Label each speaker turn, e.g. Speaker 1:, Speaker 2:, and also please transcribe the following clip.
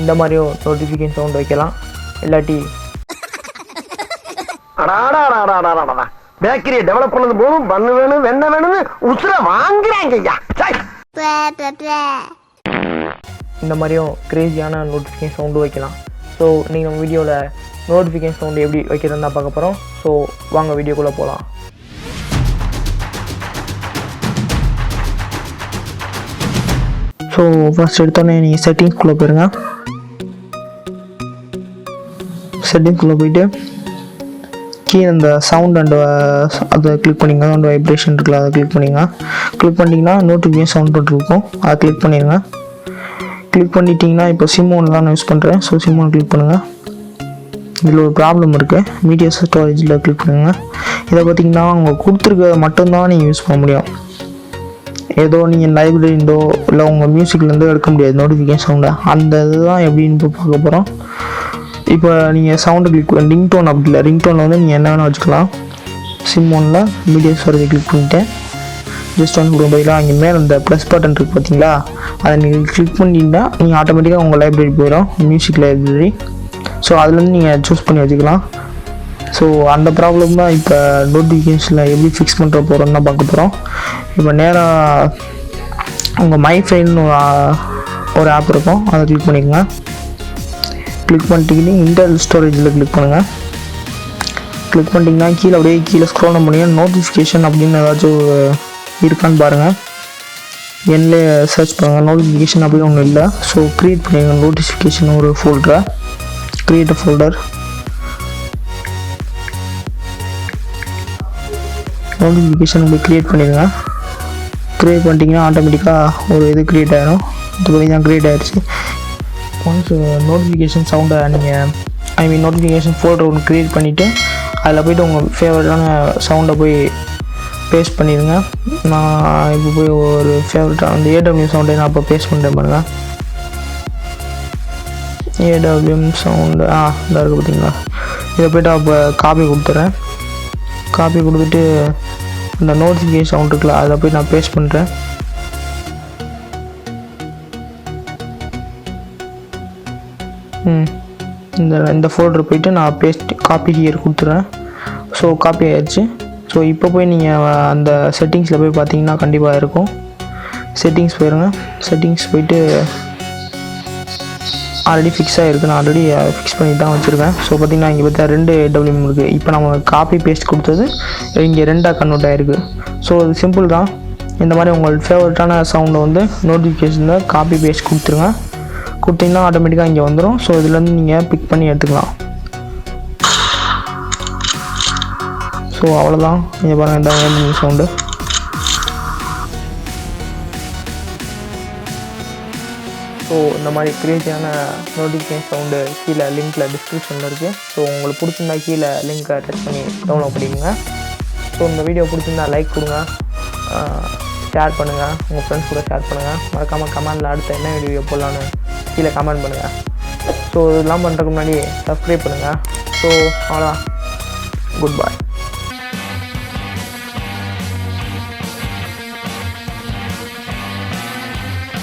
Speaker 1: இந்த மாதிரியும் notification sound வைக்கலாம். இல்லாட்டி
Speaker 2: பேக்கரியை டெவலப் பண்ணது போதும் பண்ணு வேணும் வெண்ண வேணும்னு உசுர வாங்குறாங்க ஐயா.
Speaker 1: இந்த மாதிரியும் கிரேசியான நோட்டிஃபிகேஷன் சவுண்டு வைக்கலாம். ஸோ நீங்கள் நம்ம வீடியோவில் நோட்டிஃபிகேஷன் சவுண்டு எப்படி வைக்கிறதுன்னு தான் பார்க்க போகிறோம். ஸோ வாங்க வீடியோக்குள்ளே போகலாம். ஸோ ஃபர்ஸ்ட் எடுத்தோடனே நீங்கள் செட்டிங்ஸ்குள்ளே போயிருங்க. செட்டிங்ஸ்குள்ளே போயிட்டு கீழே இந்த சவுண்ட் அண்ட் அதை கிளிக் பண்ணிங்க. சவுண்ட் வைப்ரேஷன் இருக்குல்ல, அதை கிளிக் பண்ணிங்க. கிளிக் பண்ணிங்கன்னா நோட்டிஃபிகேஷன் சவுண்ட் போட்டு இருக்கும், அதை கிளிக் பண்ணிடுங்க. கிளிக் பண்ணிட்டீங்கன்னா இப்போ சிம் ஒன்று தான் நான் யூஸ் பண்ணுறேன். ஸோ சிம் ஒன்று கிளிக் பண்ணுங்கள். இதில் ஒரு ப்ராப்ளம் இருக்குது, மீடியா ஸ்டோரேஜில் கிளிக் பண்ணுங்கள். இதை பார்த்தீங்கன்னா அவங்க கொடுத்துருக்க மட்டும்தான் நீங்கள் யூஸ் பண்ண முடியும். ஏதோ நீங்கள் லைப்ரரிண்டோ இல்லை உங்கள் மியூசிக்லேருந்தோ எடுக்க முடியாது நோட்டிஃபிகேஷன் சவுண்டை. அந்த இதுதான் எப்படின்னு இப்போ பார்க்க போகிறோம். இப்போ நீங்கள் சவுண்டு கிளிக் ரிங்டோன் அப்படி இல்லை, ரிங்டோனில் வந்து நீங்கள் என்ன வேணால் வச்சுக்கலாம். சிம் ஒன்னில் மீடியா ஸ்டோரேஜை கிளிக் பண்ணிவிட்டேன். ஜஸ்ட் ஒன் கொடுக்கும் பதிலாக அங்கே மேலே இந்த ப்ளஸ் பட்டன் இருக்குது பார்த்தீங்களா, அதை நீங்கள் கிளிக் பண்ணிட்டீங்கன்னா நீங்கள் ஆட்டோமேட்டிக்காக உங்கள் லைப்ரரி போயிடும், மியூசிக் லைப்ரரி. ஸோ அதுலேருந்து நீங்கள் சூஸ் பண்ணி வச்சுக்கலாம். ஸோ அந்த ப்ராப்ளம் தான் இப்போ நோட்டிஃபிகேஷனில் எப்படி ஃபிக்ஸ் பண்ணுற போகிறோன்னு தான் பார்க்க போகிறோம். இப்போ நேராக உங்கள் மைஃபைன்னு ஒரு ஆப் இருக்கும், அதை கிளிக் பண்ணிக்கோங்க. கிளிக் பண்ணிட்டீங்கன்னா இன்டர்னல் ஸ்டோரேஜில் கிளிக் பண்ணுங்கள். கிளிக் பண்ணிட்டீங்கன்னா கீழே அப்படியே கீழே ஸ்க்ரோல் பண்ணிங்கன்னா நோட்டிஃபிகேஷன் அப்படின்னு ஏதாச்சும் இருக்கான்னு பாருங்கள். என்னலே சர்ச் பண்ணுங்கள், நோட்டிஃபிகேஷன் அப்படின்னு ஒன்றும் இல்லை. ஸோ க்ரியேட் பண்ணிடுங்க நோட்டிஃபிகேஷன் ஒரு ஃபோல்டரை. Create a folder. நோட்டிஃபிகேஷன் போய் க்ரியேட் பண்ணிடுங்க. க்ரியேட் பண்ணிட்டீங்கன்னா ஆட்டோமேட்டிக்காக ஒரு இது க்ரியேட் ஆகிடும். இது பண்ணி தான் க்ரியேட் ஆகிடுச்சு. ஒன்ஸ் நோட்டிஃபிகேஷன் சவுண்டை நீங்கள் நோட்டிஃபிகேஷன் ஃபோல்டர் ஒன்று க்ரியேட் பண்ணிவிட்டு அதில் போய்ட்டு உங்கள் ஃபேவரட்டான சவுண்டை போய் பேஸ்ட் பண்ணிடுங்க. நான் இப்போ போய் ஒரு ஃபேவரட்டான அந்த ஏடபிள்யூ சவுண்டை நான் இப்போ பேஸ்ட் பண்ணுறேன் பாருங்கள். ஏடபிள்யூஎம் சவுண்டு இதாக இருக்குது பார்த்தீங்களா. இதை போய்ட்டு அப்போ காப்பி கொடுத்துட்றேன். காப்பி கொடுத்துட்டு அந்த நோட்டிஃபிகேஷன் சவுண்ட் இருக்குல்ல, அதில் போய் நான் பேஸ்ட் பண்ணுறேன். இந்த ஃபோல்டர் போய்ட்டு நான் காப்பி ஹியர் கொடுத்துட்றேன். ஸோ காப்பி ஆயிடுச்சு. ஸோ இப்போ போய் நீங்கள் அந்த செட்டிங்ஸில் போய் பார்த்தீங்கன்னா கண்டிப்பாக இருக்கும். செட்டிங்ஸ் போயிருங்க. செட்டிங்ஸ் போய்ட்டு ஆல்ரெடி ஃபிக்ஸ் ஆகிருக்கு, நான் ஆல்ரெடி ஃபிக்ஸ் பண்ணி தான் வச்சுருக்கேன். ஸோ பார்த்தீங்கன்னா இங்கே பார்த்தா 2 டபிள்யூஎம் இருக்குது. இப்போ நம்ம காப்பி பேஸ்ட் கொடுத்தது இங்கே 2ஆக கன்வெர்ட் ஆகிருக்கு. ஸோ அது சிம்பிள் தான். இந்த மாதிரி உங்கள் ஃபேவரட்டான சவுண்டை வந்து நோட்டிஃபிகேஷனில் காப்பி பேஸ்ட் கொடுத்துருங்க. கொடுத்தீங்கன்னா ஆட்டோமேட்டிக்காக இங்கே வந்துடும். ஸோ இதுலேருந்து நீங்கள் பிக் பண்ணி எடுத்துக்கலாம். ஸோ அவ்வளோதான். இங்கே பாருங்கள், இந்த சவுண்டு. ஸோ இந்த மாதிரி கிரியேட்டிவான நோட்டிஃபிகேஷன் சவுண்டு கீழே லிங்க்கில் டிஸ்கிரிப்ஷனில் இருக்குது. ஸோ உங்களுக்கு பிடிச்சிருந்தா கீழே லிங்க்கை டச் பண்ணி டவுன்லோட் பண்ணிக்கோங்க. ஸோ இந்த வீடியோ பிடிச்சிருந்தா லைக் கொடுங்க, ஷேர் பண்ணுங்கள், உங்கள் ஃப்ரெண்ட்ஸ் கூட ஷேர் பண்ணுங்கள். மறக்காமல் கமெண்டில் அடுத்த என்ன வீடியோ போடலான்னு கீழே கமெண்ட் பண்ணுங்கள். ஸோ இதெல்லாம் பண்ணுறதுக்கு முன்னாடி சப்ஸ்கிரைப் பண்ணுங்கள். ஸோ அவ்வளோதான். Good bye.